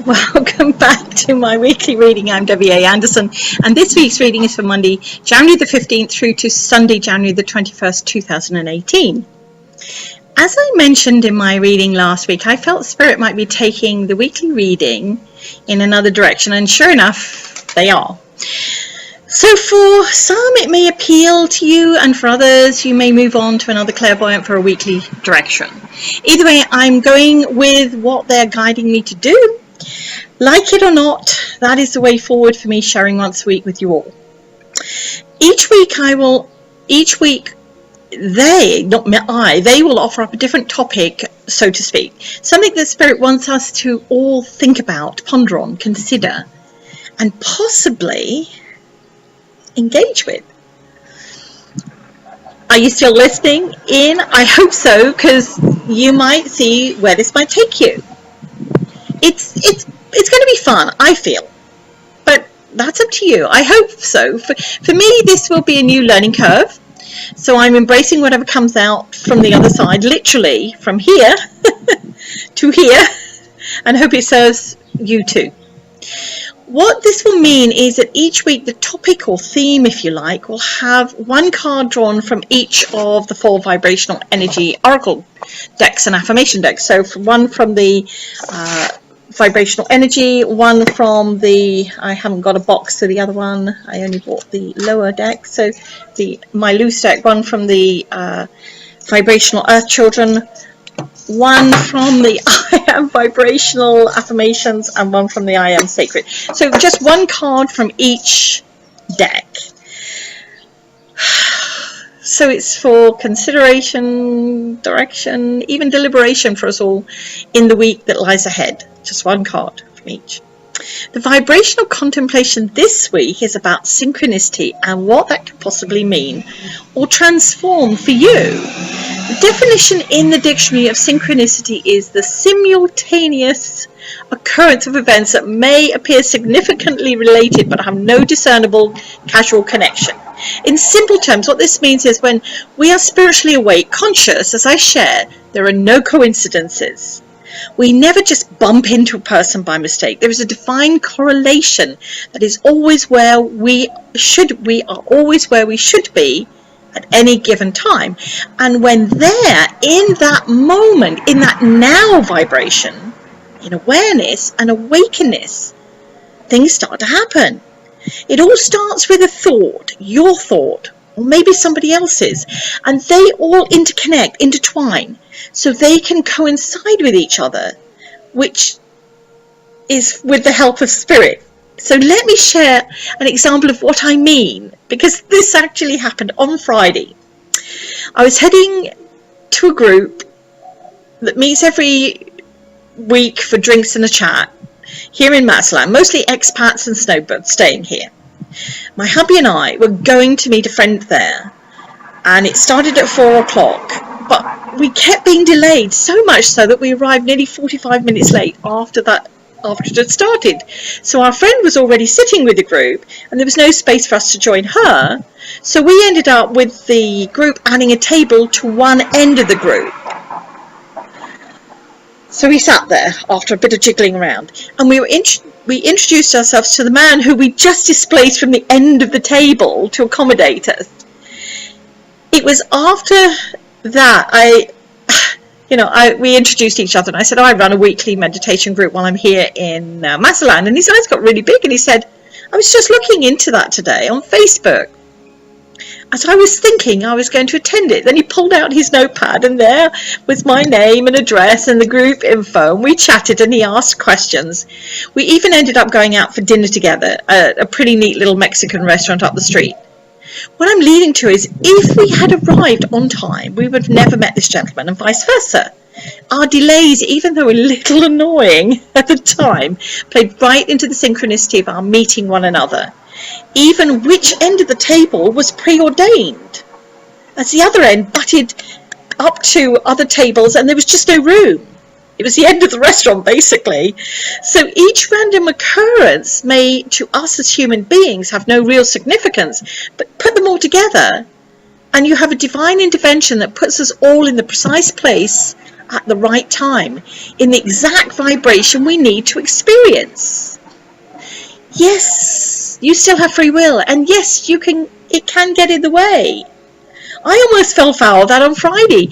Welcome back to my weekly reading. I'm W.A. Anderson, and this week's reading is for Monday, January the 15th through to Sunday, January the 21st, 2018. As I mentioned in my reading last week, I felt Spirit might be taking the weekly reading in another direction, and sure enough, they are. So for some, it may appeal to you, and for others, you may move on to another clairvoyant for a weekly direction. Either way, I'm going with what they're guiding me to do. Like it or not, that is the way forward for me, sharing once a week with you all. Each week they will offer up a different topic, so to speak. Something that Spirit wants us to all think about, ponder on, consider, and possibly engage with. Are you still listening in? I hope so, because you might see where this might take you. It's going to be fun, I feel, but that's up to you. I hope so. For me, this will be a new learning curve, so I'm embracing whatever comes out from the other side, literally from here to here, and hope it serves you too. What this will mean is that each week the topic or theme, if you like, will have one card drawn from each of the 4 vibrational energy oracle decks and affirmation decks. So one from the vibrational energy, one from the, I haven't got a box to the other one, I only bought the lower deck, so my loose deck, one from the vibrational earth children, one from the I am vibrational affirmations, and one from the I am sacred. So just one card from each deck. So it's for consideration, direction, even deliberation for us all in the week that lies ahead. Just one card from each. The vibrational contemplation this week is about synchronicity and what that could possibly mean or transform for you. The definition in the dictionary of synchronicity is the simultaneous occurrence of events that may appear significantly related but have no discernible causal connection. In simple terms, what this means is when we are spiritually awake, conscious, as I share, there are no coincidences. We never just bump into a person by mistake. There is a divine correlation that is always where we are always where we should be at any given time. And when there, in that moment, in that now vibration, in awareness and awakenness, things start to happen. It all starts with a thought, your thought, or maybe somebody else's, and they all interconnect, intertwine, so they can coincide with each other, which is with the help of Spirit. So let me share an example of what I mean, because this actually happened on Friday. I was heading to a group that meets every week for drinks and a chat here in Mazatlan, mostly expats and snowbirds staying here. My hubby and I were going to meet a friend there, and it started at 4 o'clock, but we kept being delayed, so much so that we arrived nearly 45 minutes late after it had started. So our friend was already sitting with the group, and there was no space for us to join her, so we ended up with the group adding a table to one end of the group. So we sat there after a bit of jiggling around, and we introduced ourselves to the man who we just displaced from the end of the table to accommodate us. It was after that we introduced each other, and I said, I run a weekly meditation group while I'm here in Mazatlan, and his eyes got really big, and he said, I was just looking into that today on Facebook. As I was thinking I was going to attend it, then he pulled out his notepad, and there was my name and address and the group info, and we chatted and he asked questions. We even ended up going out for dinner together at a pretty neat little Mexican restaurant up the street. What I'm leading to is, if we had arrived on time, we would have never met this gentleman, and vice versa. Our delays, even though a little annoying at the time, played right into the synchronicity of our meeting one another. Even which end of the table was preordained, as the other end butted up to other tables and there was just no room. It was the end of the restaurant, basically. So each random occurrence may, to us as human beings, have no real significance, but put them all together and you have a divine intervention that puts us all in the precise place at the right time, in the exact vibration we need to experience. Yes, you still have free will, and yes, it can get in the way. I almost fell foul of that on Friday,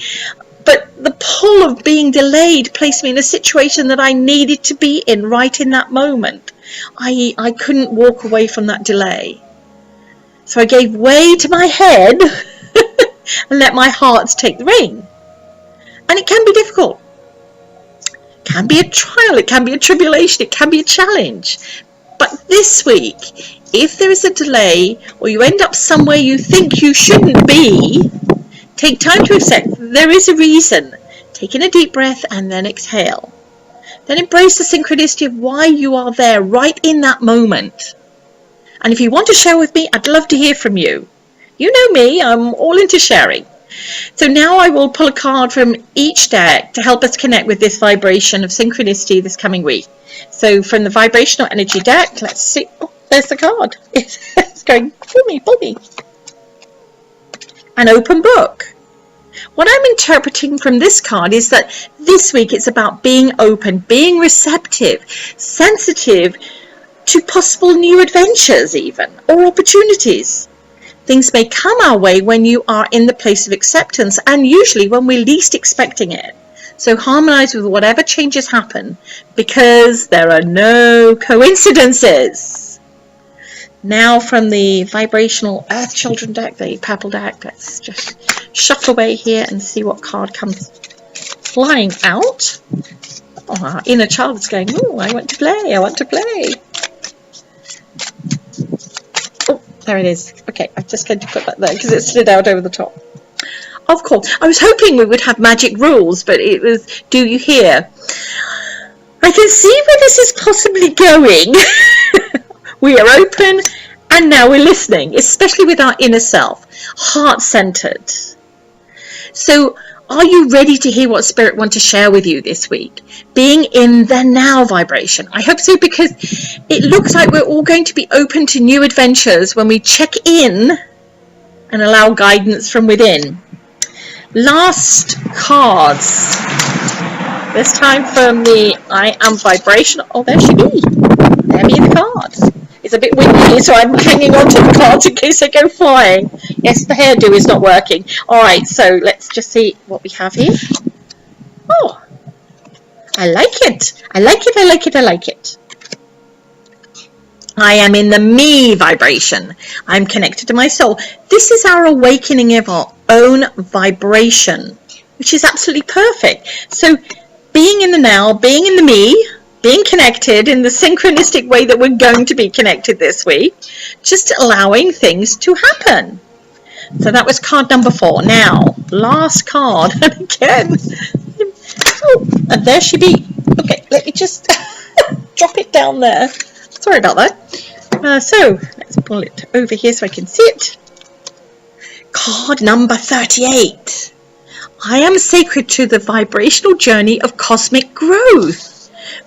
but the pull of being delayed placed me in a situation that I needed to be in right in that moment. I couldn't walk away from that delay. So I gave way to my head and let my heart take the rein. And it can be difficult. It can be a trial, it can be a tribulation, it can be a challenge. But this week, if there is a delay or you end up somewhere you think you shouldn't be, take time to accept there is a reason. Take in a deep breath and then exhale. Then embrace the synchronicity of why you are there right in that moment. And if you want to share with me, I'd love to hear from you. You know me, I'm all into sharing. So now I will pull a card from each deck to help us connect with this vibration of synchronicity this coming week. So from the Vibrational Energy deck, let's see. Oh, there's the card. It's going, pull me. An open book. What I'm interpreting from this card is that this week it's about being open, being receptive, sensitive to possible new adventures even, or opportunities. Things may come our way when you are in the place of acceptance, and usually when we're least expecting it. So harmonize with whatever changes happen, because there are no coincidences. Now from the Vibrational Earth Children deck, the purple deck, let's just shuffle away here and see what card comes flying out. Oh, our inner child is going, oh, I want to play. Oh, there it is. Okay, I'm just going to put that there because it slid out over the top. Of course, I was hoping we would have magic rules, but it was, do you hear? I can see where this is possibly going. We are open and now we're listening, especially with our inner self, heart-centered. So are you ready to hear what Spirit want to share with you this week? Being in the now vibration. I hope so, because it looks like we're all going to be open to new adventures when we check in and allow guidance from within. Last cards. This time from the I Am Vibrational. Oh, there she be. There be the cards. It's a bit windy, so I'm hanging on to the cards in case they go flying. Yes, the hairdo is not working. All right, so let's just see what we have here. Oh, I like it. I like it. I am in the me vibration. I'm connected to my soul. This is our awakening of our own vibration, which is absolutely perfect. So being in the now, being in the me, being connected in the synchronistic way that we're going to be connected this week, just allowing things to happen. So that was card number 4. Now, last card, and again, oh, and there she be. Okay, let me just drop it down there. Sorry about that. So let's pull it over here so I can see it. Card number 38. I am sacred to the vibrational journey of cosmic growth.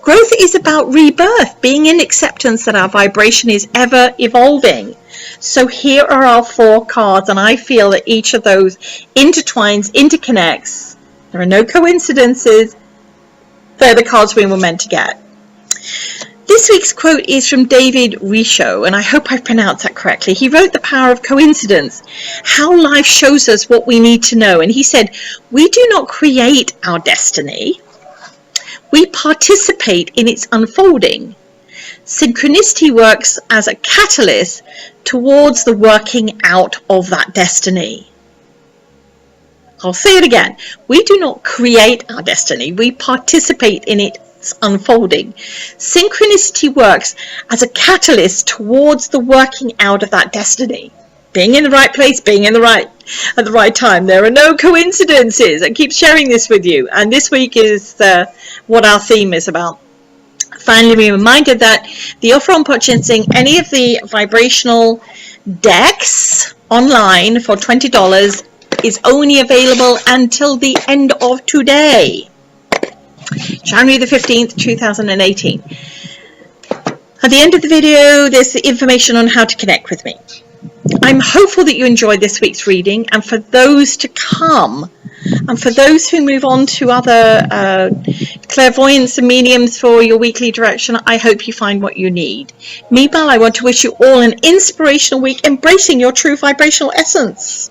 Growth is about rebirth, being in acceptance that our vibration is ever evolving. So here are our 4 cards, and I feel that each of those intertwines, interconnects. There are no coincidences. They're the cards we were meant to get. This week's quote is from David Richo, and I hope I pronounced that correctly. He wrote The Power of Coincidence, how life shows us what we need to know. And he said, we do not create our destiny. We participate in its unfolding. Synchronicity works as a catalyst towards the working out of that destiny. I'll say it again. We do not create our destiny. We participate in its unfolding. Synchronicity works as a catalyst towards the working out of that destiny. Being in the right place, being in at the right time. There are no coincidences. I keep sharing this with you. And this week is what our theme is about. Finally, be reminded that the offer on purchasing any of the vibrational decks online for $20 is only available until the end of today, January the 15th, 2018. At the end of the video, there's the information on how to connect with me. I'm hopeful that you enjoyed this week's reading, and for those to come, and for those who move on to other clairvoyants and mediums for your weekly direction, I hope you find what you need. Meanwhile, I want to wish you all an inspirational week, embracing your true vibrational essence.